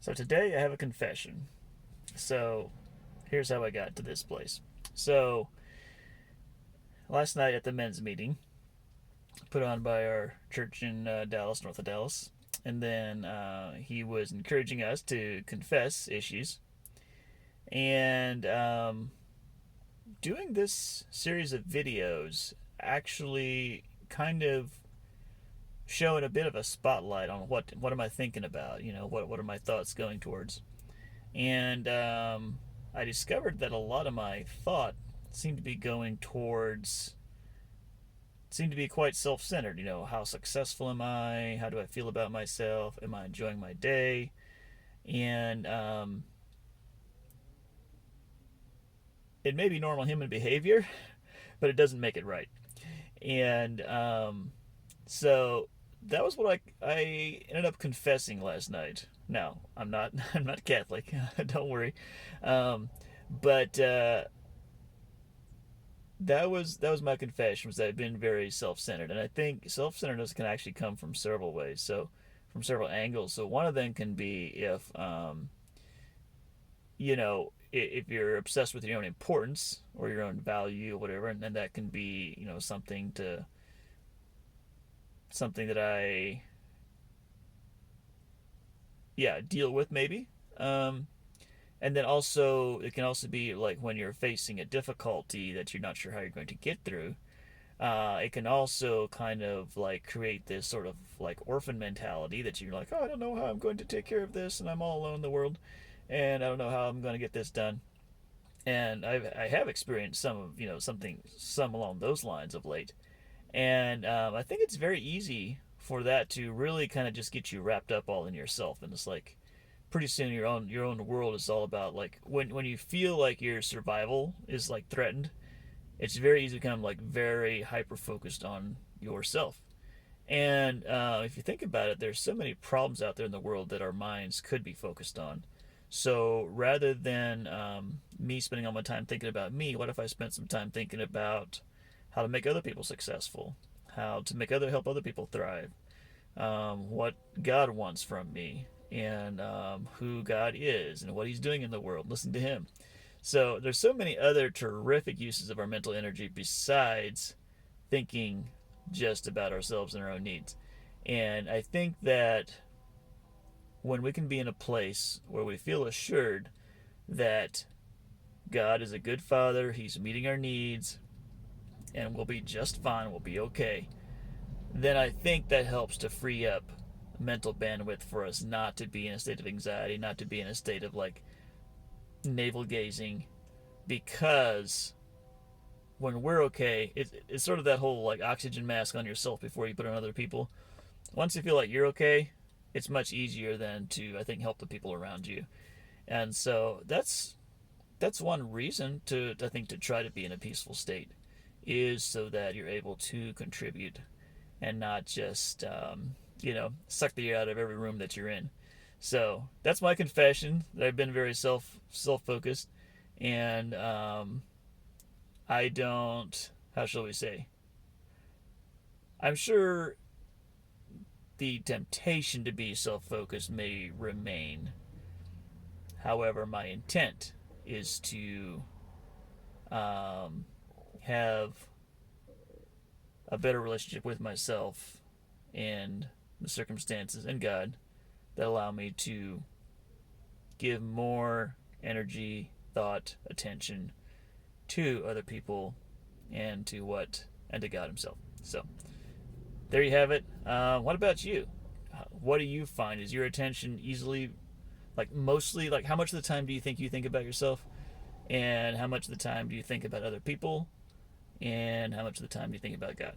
So today I have a confession. So here's how I got to this place. So last night at the men's meeting put on by our church in Dallas, north of Dallas, and then he was encouraging us to confess issues. And doing this series of videos actually kind of showing a bit of a spotlight on what am I thinking about? What are my thoughts going towards? And I discovered that a lot of my thought seemed to be going towards, seemed to be quite self-centered. How successful am I? How do I feel about myself? Am I enjoying my day? And it may be normal human behavior, but it doesn't make it right. And so that was what I ended up confessing last night. Now I'm not I'm not Catholic. Don't worry, but that was my confession, was that I've been very self-centered, and I think self-centeredness can actually come from several ways. So from several angles. So one of them can be if if you're obsessed with your own importance or your own value or whatever, and then that can be something that I deal with maybe. And then also it can also be like when you're facing a difficulty that you're not sure how you're going to get through. It can also kind of like create this sort of like orphan mentality that you're like, oh, I don't know how I'm going to take care of this, and I'm all alone in the world, and I don't know how I'm going to get this done. And I have experienced some of some along those lines of late, and I think it's very easy for that to really kind of just get you wrapped up all in yourself, and it's like pretty soon your own world is all about like when you feel like your survival is like threatened, it's very easy to become like very hyper focused on yourself. And if you think about it, there's so many problems out there in the world that our minds could be focused on. So rather than me spending all my time thinking about me, what if I spent some time thinking about how to make other people successful, how to help other people thrive, what God wants from me, and who God is and what He's doing in the world. Listen to Him. So there's so many other terrific uses of our mental energy besides thinking just about ourselves and our own needs. And I think that when we can be in a place where we feel assured that God is a good father, He's meeting our needs, and we'll be just fine, we'll be okay, then I think that helps to free up mental bandwidth for us not to be in a state of anxiety, not to be in a state of like navel gazing, because when we're okay, it's sort of that whole like oxygen mask on yourself before you put it on other people. Once you feel like you're okay, it's much easier then to, I think, help the people around you. And so that's one reason to I think to try to be in a peaceful state, is so that you're able to contribute and not just suck the air out of every room that you're in. So that's my confession, that I've been very self focused, and I don't. How shall we say? I'm sure the temptation to be self focused may remain. However, my intent is to have a better relationship with myself and the circumstances and God that allow me to give more energy, thought, attention to other people and to God Himself. So there you have it. What about you? What do you find? Is your attention easily, like mostly, like how much of the time do you think about yourself, and how much of the time do you think about other people, and how much of the time do you think about God?